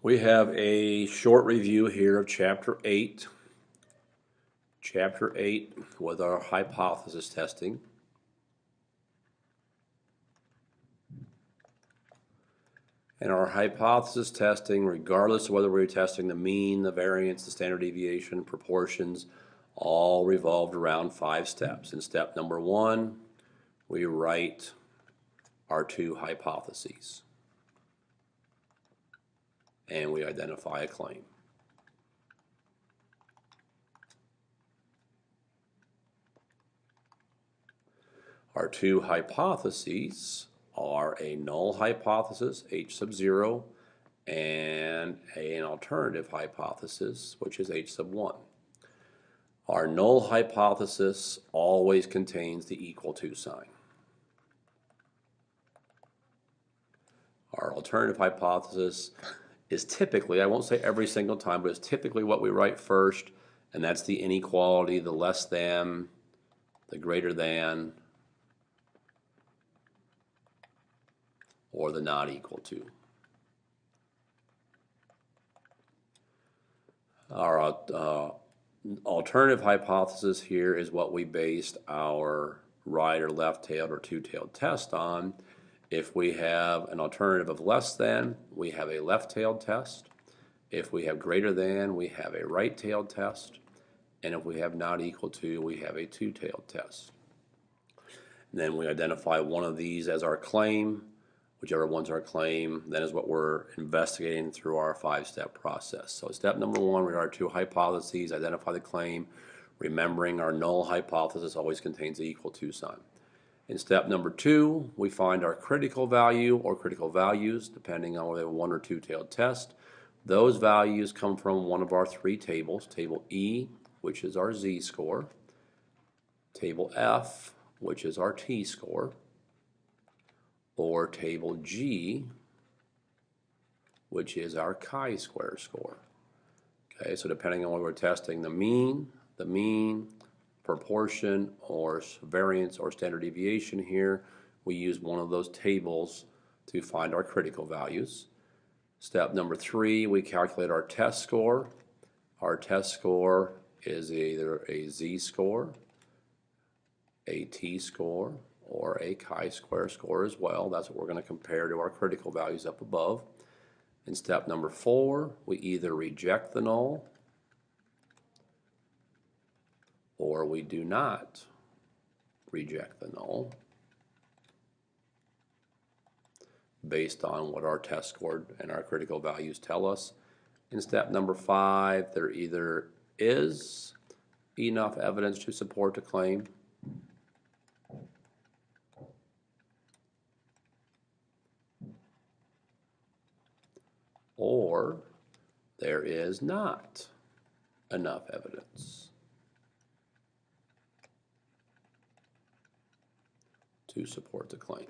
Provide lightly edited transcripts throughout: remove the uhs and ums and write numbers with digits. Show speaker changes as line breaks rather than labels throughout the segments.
We have a short review here of Chapter 8. Chapter 8 with our hypothesis testing. And our hypothesis testing, regardless of whether we're testing the mean, the variance, the standard deviation, proportions, all revolved around 5 steps. In step number 1, we write our 2 hypotheses. And we identify a claim. Our 2 hypotheses are a null hypothesis, H sub 0, and an alternative hypothesis, which is H sub 1. Our null hypothesis always contains the equal to sign. Our alternative hypothesis is typically, I won't say every single time, but it's typically what we write first, and that's the inequality, the less than, the greater than, or the not equal to. Our alternative hypothesis here is what we based our right or left-tailed or two-tailed test on. If we have an alternative of less than, we have a left-tailed test. If we have greater than, we have a right-tailed test. And if we have not equal to, we have a two-tailed test. And then we identify one of these as our claim. Whichever one's our claim, then is what we're investigating through our 5-step process. So step number 1, we are 2 hypotheses, identify the claim, remembering our null hypothesis always contains the equal to sign. In step number 2, we find our critical value or critical values, depending on whether they have a 1 or 2-tailed test. Those values come from one of our 3 tables, table E, which is our z-score, table F, which is our t-score, or table G, which is our chi-square score. Okay, so depending on whether we're testing the mean, proportion, or variance or standard deviation here, we use one of those tables to find our critical values. Step number 3, we calculate our test score. Our test score is either a z-score, a t-score, or a chi-square score as well. That's what we're going to compare to our critical values up above. In step number 4, we either reject the null or we do not reject the null based on what our test score and our critical values tell us. In step number 5, there either is enough evidence to support the claim or there is not enough evidence to support the claim.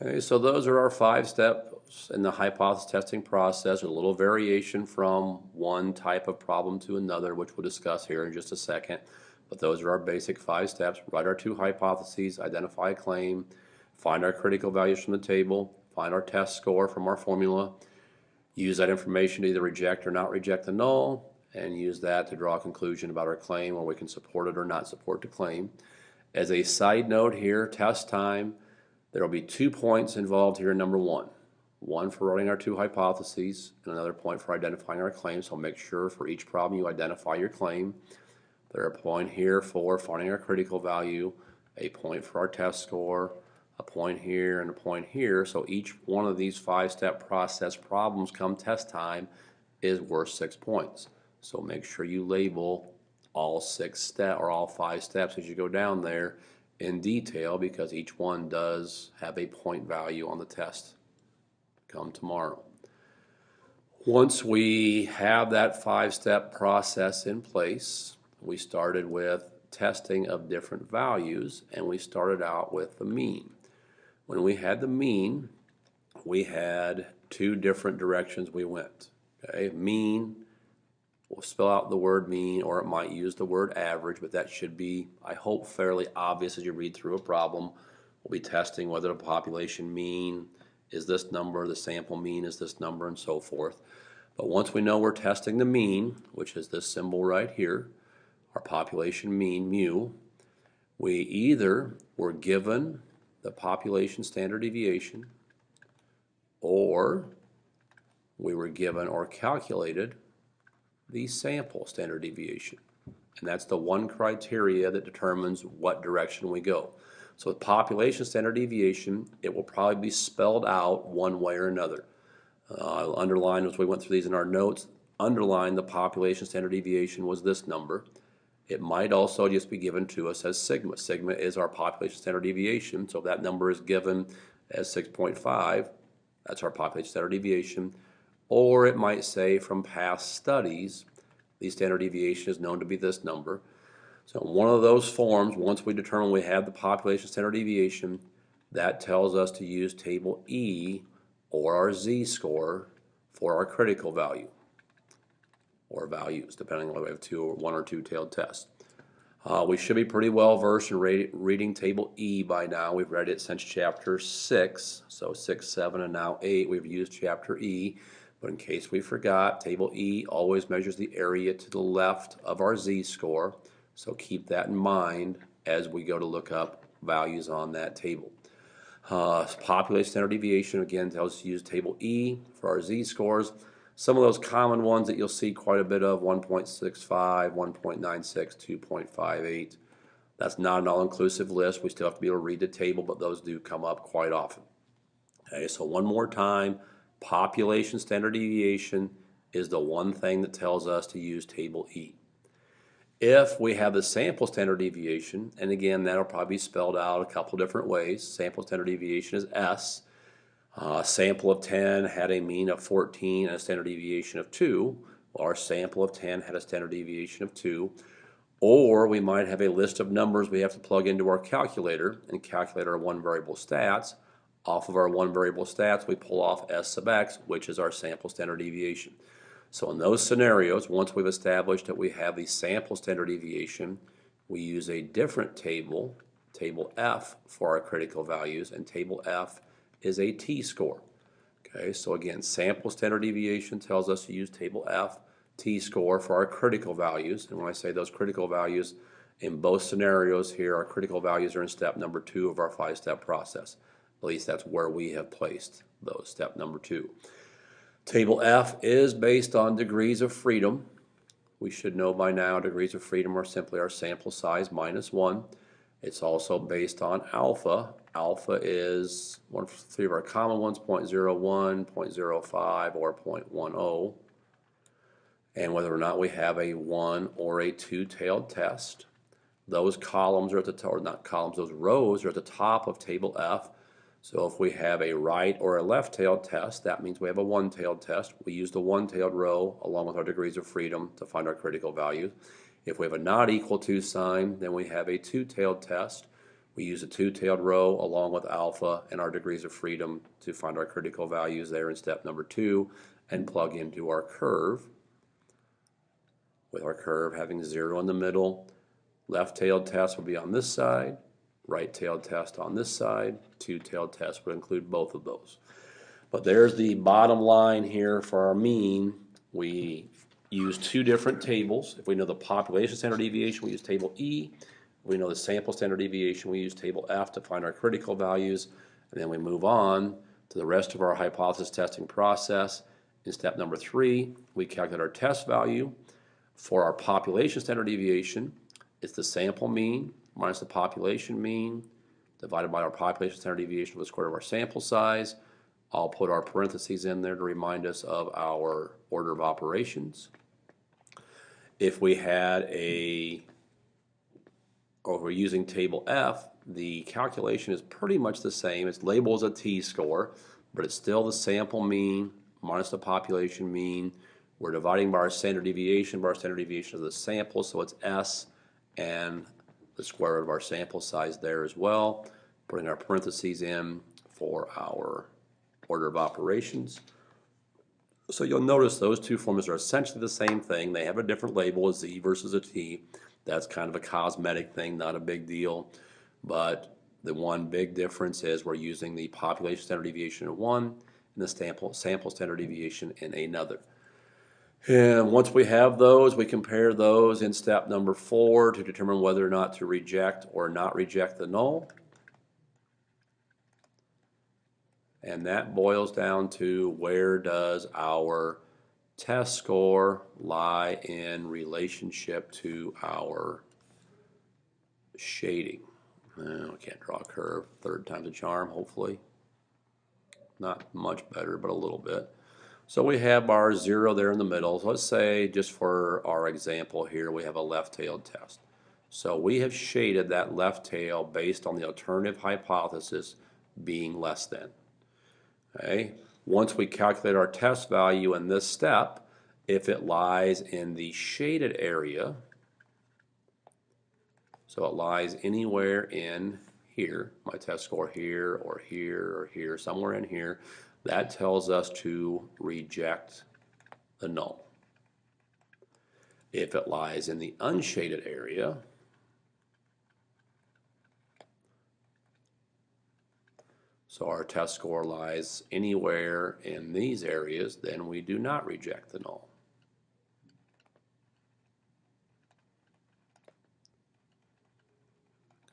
Okay, so those are our 5 steps in the hypothesis testing process, a little variation from one type of problem to another, which we'll discuss here in just a second. But those are our basic 5 steps. Write our 2 hypotheses, identify a claim, find our critical values from the table, find our test score from our formula, use that information to either reject or not reject the null, and use that to draw a conclusion about our claim, where we can support it or not support the claim. As a side note here, test time, there will be 2 points involved here in number 1. One for writing our 2 hypotheses, and another point for identifying our claim. So make sure for each problem you identify your claim. There's a point here for finding our critical value, a point for our test score, a point here, and a point here. So each one of these 5-step process problems come test time is worth 6 points. So make sure you label all 6 steps or all 5 steps as you go down there in detail, because each one does have a point value on the test come tomorrow. Once we have that 5-step process in place, we started with testing of different values, and we started out with the mean. When we had the mean, we had 2 different directions we went. Okay, mean will spell out the word mean, or it might use the word average, but that should be, I hope, fairly obvious as you read through a problem. We'll be testing whether the population mean is this number, the sample mean is this number, and so forth. But once we know we're testing the mean, which is this symbol right here, our population mean, mu, we either were given the population standard deviation, or we were given or calculated the sample standard deviation. And that's the one criteria that determines what direction we go. So with population standard deviation, it will probably be spelled out one way or another. I'll underline as we went through these in our notes, underline the population standard deviation was this number. It might also just be given to us as sigma. Sigma is our population standard deviation, so if that number is given as 6.5, that's our population standard deviation. Or it might say from past studies, the standard deviation is known to be this number. So in one of those forms, once we determine we have the population standard deviation, that tells us to use table E or our z-score for our critical value, or values, depending on whether we have one or two tailed tests. We should be pretty well versed in reading table E by now. We've read it since chapter 6, so 6, 7, and now 8. We've used chapter E, but in case we forgot, table E always measures the area to the left of our z-score, so keep that in mind as we go to look up values on that table. Population standard deviation, again, tells us to use table E for our z-scores. Some of those common ones that you'll see quite a bit of, 1.65, 1.96, 2.58. That's not an all-inclusive list. We still have to be able to read the table, but those do come up quite often. Okay, so one more time, population standard deviation is the one thing that tells us to use table E. If we have the sample standard deviation, and again, that'll probably be spelled out a couple different ways. Sample standard deviation is S. A sample of 10 had a mean of 14 and a standard deviation of 2. Well, our sample of 10 had a standard deviation of 2. Or we might have a list of numbers we have to plug into our calculator and calculate our one variable stats. Off of our one variable stats, we pull off S sub x, which is our sample standard deviation. So in those scenarios, once we've established that we have the sample standard deviation, we use a different table, table F, for our critical values, and table F is a t-score. Okay, so again, sample standard deviation tells us to use table F, t-score for our critical values. And when I say those critical values, in both scenarios here, our critical values are in step number 2 of our 5-step process. At least that's where we have placed those, step number 2. Table F is based on degrees of freedom. We should know by now degrees of freedom are simply our sample size minus 1. It's also based on alpha. Alpha is one of 3 of our common ones, 0.01, 0.05, or 0.10. And whether or not we have a 1 or a 2-tailed test. Those columns are at the top, or not columns, those rows are at the top of table F. So if we have a right or a left-tailed test, that means we have a one-tailed test. We use the one-tailed row along with our degrees of freedom to find our critical values. If we have a not equal to sign, then we have a two-tailed test. We use a two-tailed row along with alpha and our degrees of freedom to find our critical values there in step number 2 and plug into our curve, with our curve having 0 in the middle. Left-tailed test will be on this side. Right-tailed test on this side. Two-tailed test would include both of those. But there's the bottom line here for our mean. We use 2 different tables. If we know the population standard deviation, we use table E. If we know the sample standard deviation, we use table F to find our critical values. And then we move on to the rest of our hypothesis testing process. In step number 3, we calculate our test value. For our population standard deviation, it's the sample mean minus the population mean divided by our population standard deviation over the square root of our sample size. I'll put our parentheses in there to remind us of our order of operations. If we had or we're using table F, the calculation is pretty much the same. It's labeled as a t-score, but it's still the sample mean minus the population mean. We're dividing by our standard deviation. Our standard deviation is the sample, so it's S and the square root of our sample size there as well. Putting our parentheses in for our order of operations. So you'll notice those two formulas are essentially the same thing. They have a different label, a Z versus a T. That's kind of a cosmetic thing, not a big deal. But the one big difference is we're using the population standard deviation in one and the sample standard deviation in another. And once we have those, we compare those in step number 4 to determine whether or not to reject or not reject the null. And that boils down to where does our test score lie in relationship to our shading. I can't draw a curve. Third time's a charm, hopefully. Not much better, but a little bit. So we have our 0 there in the middle. So let's say, just for our example here, we have a left-tailed test. So we have shaded that left tail based on the alternative hypothesis being less than. Okay. Once we calculate our test value in this step, if it lies in the shaded area, so it lies anywhere in here, my test score here or here or here, somewhere in here, that tells us to reject the null. If it lies in the unshaded area, so our test score lies anywhere in these areas, then we do not reject the null.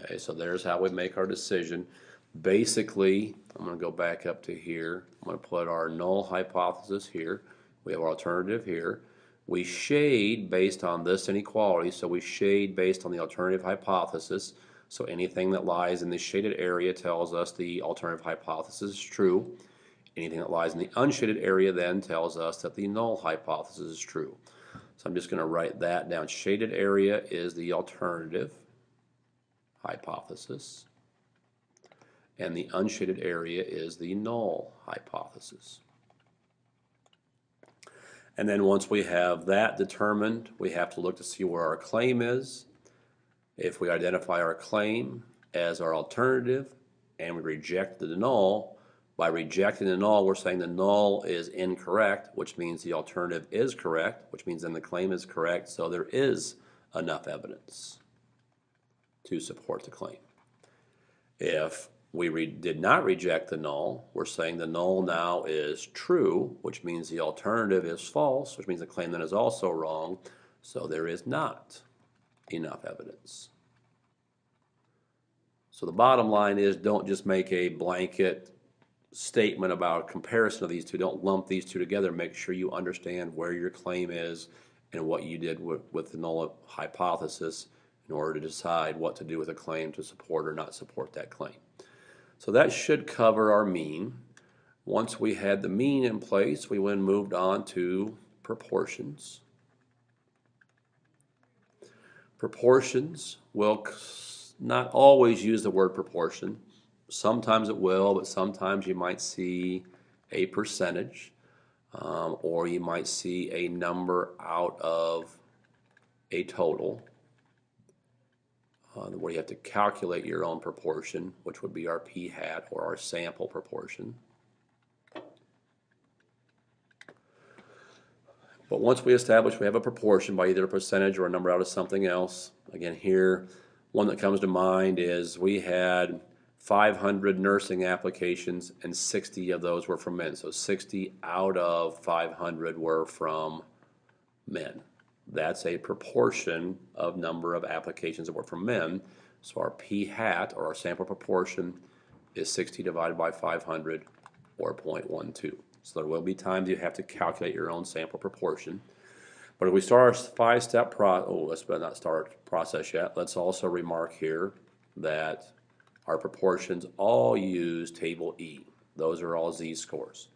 Okay, so there's how we make our decision. Basically, I'm going to go back up to here. I'm going to put our null hypothesis here. We have our alternative here. We shade based on this inequality, so we shade based on the alternative hypothesis. So anything that lies in the shaded area tells us the alternative hypothesis is true. Anything that lies in the unshaded area then tells us that the null hypothesis is true. So I'm just going to write that down. Shaded area is the alternative hypothesis, and the unshaded area is the null hypothesis. And then once we have that determined, we have to look to see where our claim is. If we identify our claim as our alternative and we reject the null, by rejecting the null, we're saying the null is incorrect, which means the alternative is correct, which means then the claim is correct, so there is enough evidence to support the claim. If we did not reject the null, we're saying the null now is true, which means the alternative is false, which means the claim then is also wrong, so there is not enough evidence. So the bottom line is, don't just make a blanket statement about comparison of these two. Don't lump these two together. Make sure you understand where your claim is and what you did with the null hypothesis in order to decide what to do with a claim to support or not support that claim. So that should cover our mean. Once we had the mean in place, we then moved on to proportions. Proportions will not always use the word proportion. Sometimes it will, but sometimes you might see a percentage, or you might see a number out of a total, where you have to calculate your own proportion, which would be our p hat or our sample proportion. But once we establish we have a proportion by either a percentage or a number out of something else, again here, one that comes to mind is we had 500 nursing applications and 60 of those were from men. So 60 out of 500 were from men. That's a proportion of number of applications that were from men. So our p hat, or our sample proportion, is 60 divided by 500, or 0.12. So there will be times you have to calculate your own sample proportion. But if we start our five-step let's not start process yet. Let's also remark here that our proportions all use table E. Those are all z-scores.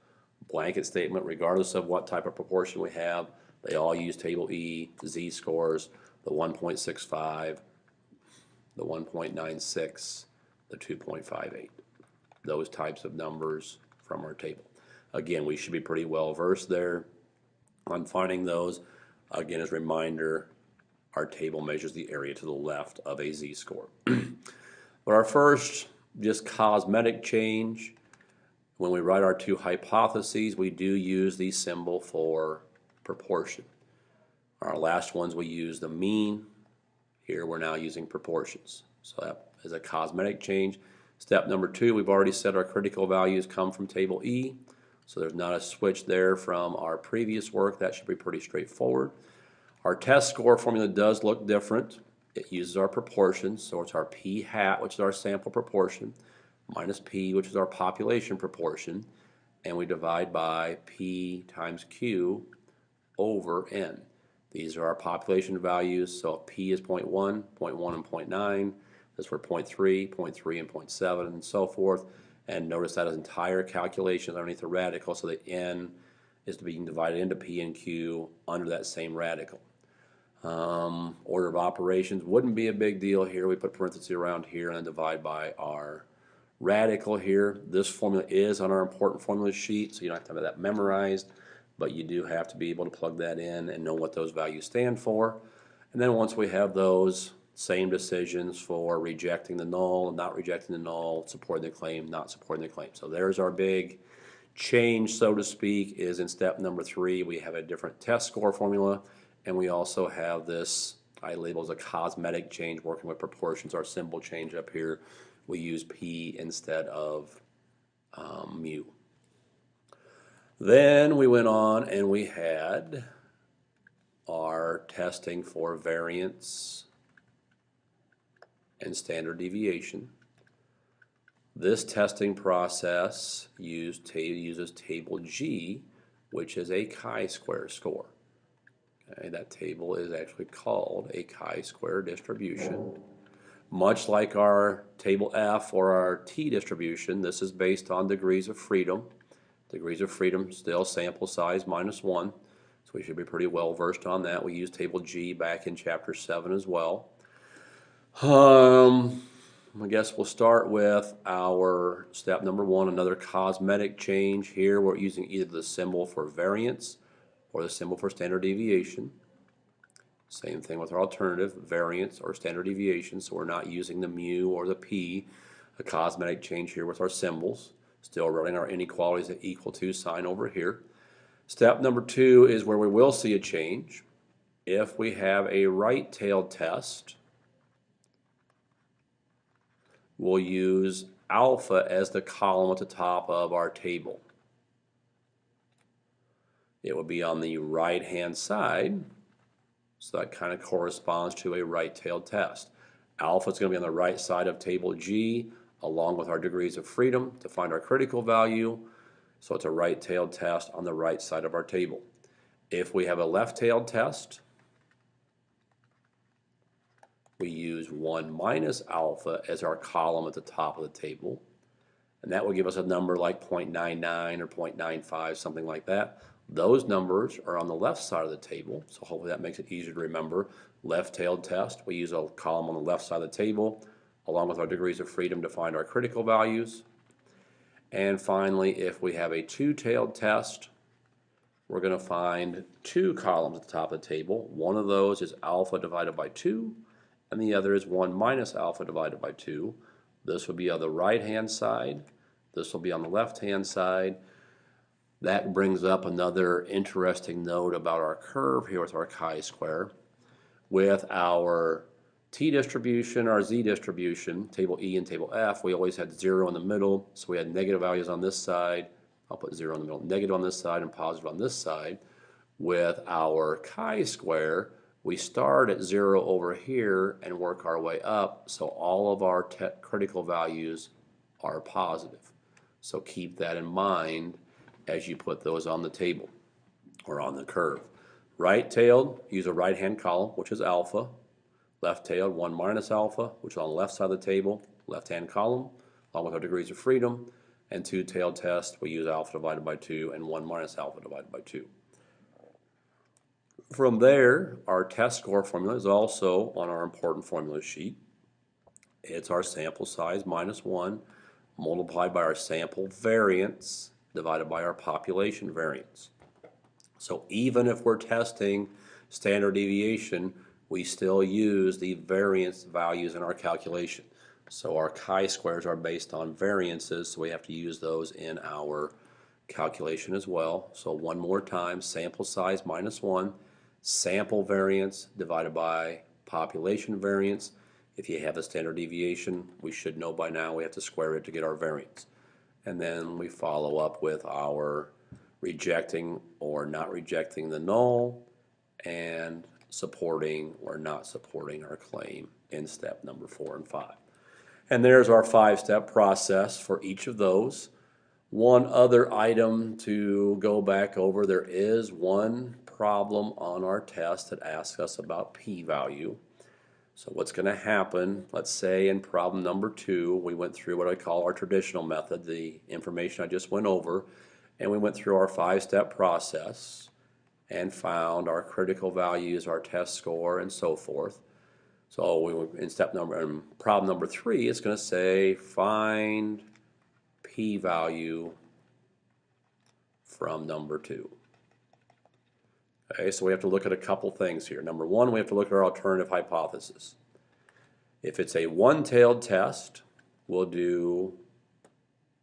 Blanket statement, regardless of what type of proportion we have, they all use table E, z-scores, the 1.65, the 1.96, the 2.58. Those types of numbers from our table. Again, we should be pretty well versed there on finding those. Again, as a reminder, our table measures the area to the left of a z-score. But our first just cosmetic change, When we write our two hypotheses, we do use the symbol for proportion. Our last ones we use the mean. Here we're now using proportions. So that is a cosmetic change. Step number 2, we've already said our critical values come from table E. So there's not a switch there from our previous work. That should be pretty straightforward. Our test score formula does look different. It uses our proportions. So it's our p hat, which is our sample proportion, minus p, which is our population proportion. And we divide by p times q over n. These are our population values, so if p is 0.1, 0.1 and 0.9, this for 0.3, 0.3 and 0.7 and so forth. And notice that is entire calculation underneath the radical, so the n is being divided into p and q under that same radical. Order of operations wouldn't be a big deal here. We put parentheses around here and then divide by our radical here. This formula is on our important formula sheet, so you don't have to have that memorized, but you do have to be able to plug that in and know what those values stand for. And then once we have those, same decisions for rejecting the null, not rejecting the null, supporting the claim, not supporting the claim. So there's our big change, so to speak, is in step number 3. We have a different test score formula, and we also have this I label as a cosmetic change, working with proportions. Our symbol change up here, we use p instead of mu. Then we went on and we had our testing for variance and standard deviation. This testing process uses table G, which is a chi-square score. Okay, that table is actually called a chi-square distribution. Much like our table F or our T distribution, this is based on degrees of freedom. Degrees of freedom still sample size minus 1, so we should be pretty well versed on that. We used table G back in chapter 7 as well. I guess we'll start with our step number 1, another cosmetic change. Here we're using either the symbol for variance or the symbol for standard deviation. Same thing with our alternative, variance or standard deviation, so we're not using the mu or the p. A cosmetic change here with our symbols. Still running our inequalities at equal to sign over here. Step number 2 is where we will see a change. If we have a right-tailed test, we'll use alpha as the column at the top of our table. It will be on the right-hand side, so that kind of corresponds to a right-tailed test. Alpha is going to be on the right side of table G, along with our degrees of freedom to find our critical value. So it's a right-tailed test on the right side of our table. If we have a left-tailed test, we use 1 minus alpha as our column at the top of the table. And that will give us a number like 0.99 or 0.95, something like that. Those numbers are on the left side of the table, so hopefully that makes it easier to remember. Left-tailed test, we use a column on the left side of the table, along with our degrees of freedom to find our critical values. And finally, if we have a two-tailed test, we're going to find 2 columns at the top of the table. One of those is alpha divided by 2, and the other is 1 minus alpha divided by 2. This will be on the right-hand side. This will be on the left-hand side. That brings up another interesting note about our curve here with our chi-square. With our T distribution, our Z distribution, table E and table F, we always had 0 in the middle, so we had negative values on this side. I'll put 0 in the middle, negative on this side and positive on this side. With our chi-square, we start at 0 over here and work our way up, so all of our critical values are positive. So keep that in mind as you put those on the table or on the curve. Right-tailed, use a right-hand column, which is alpha. Left-tailed, 1 minus alpha, which is on the left side of the table, left-hand column, along with our degrees of freedom. And two-tailed test, we use alpha divided by 2 and 1 minus alpha divided by 2. From there, our test score formula is also on our important formula sheet. It's our sample size minus 1 multiplied by our sample variance divided by our population variance. So even if we're testing standard deviation, we still use the variance values in our calculation. So our chi-squares are based on variances, so we have to use those in our calculation as well. So one more time, sample size minus 1, sample variance divided by population variance. If you have a standard deviation, we should know by now we have to square it to get our variance. And then we follow up with our rejecting or not rejecting the null and supporting or not supporting our claim in step number 4 and 5. And there's our 5-step process for each of those. One other item to go back over, there is one problem on our test that asks us about p-value. So what's going to happen, let's say in problem number 2, we went through what I call our traditional method, the information I just went over, and we went through our 5-step process and found our critical values, our test score, and so forth. So we were in problem number 3, it's going to say find p-value from number 2. Okay, so we have to look at a couple things here. Number 1, we have to look at our alternative hypothesis. If it's a one-tailed test, we'll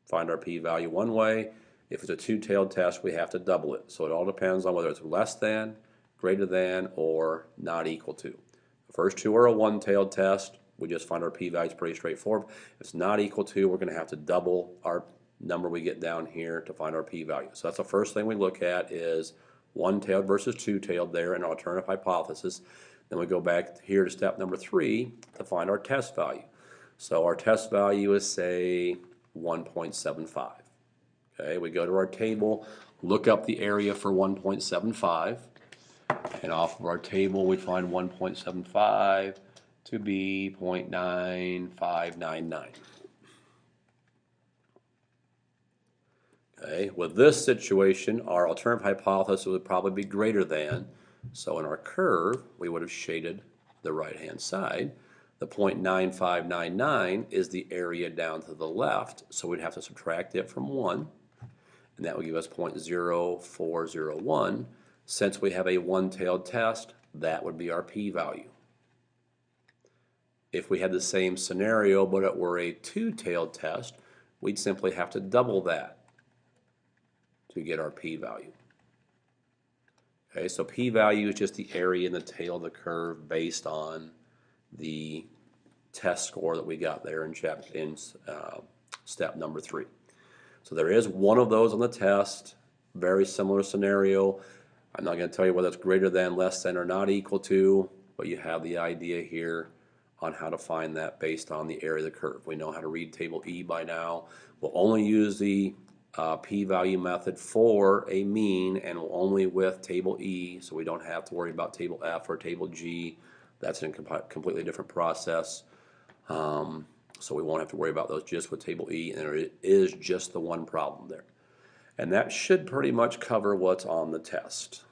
find our p-value one way. If it's a two-tailed test, we have to double it. So it all depends on whether it's less than, greater than, or not equal to. The first two are a one-tailed test. We just find our p-value. It's pretty straightforward. If it's not equal to, we're going to have to double our number we get down here to find our p-value. So that's the first thing we look at is one-tailed versus two-tailed there in our alternative hypothesis. Then we go back here to step number 3 to find our test value. So our test value is, say, 1.75. Okay, we go to our table, look up the area for 1.75, and off of our table we find 1.75 to be 0.9599. Okay, with this situation, our alternative hypothesis would probably be greater than, so in our curve, we would have shaded the right-hand side. The 0.9599 is the area down to the left, so we'd have to subtract it from 1, and that would give us 0.0401. Since we have a one-tailed test, that would be our p-value. If we had the same scenario, but it were a two-tailed test, we'd simply have to double that to get our p-value. Okay, so p-value is just the area in the tail of the curve based on the test score that we got there in step number 3. So there is one of those on the test, very similar scenario. I'm not going to tell you whether it's greater than, less than, or not equal to, but you have the idea here on how to find that based on the area of the curve. We know how to read table E by now. We'll only use the p-value method for a mean, and we'll only with table E, so we don't have to worry about table F or table G. That's a completely different process. So we won't have to worry about those just with table E, and there is just the one problem there. And that should pretty much cover what's on the test.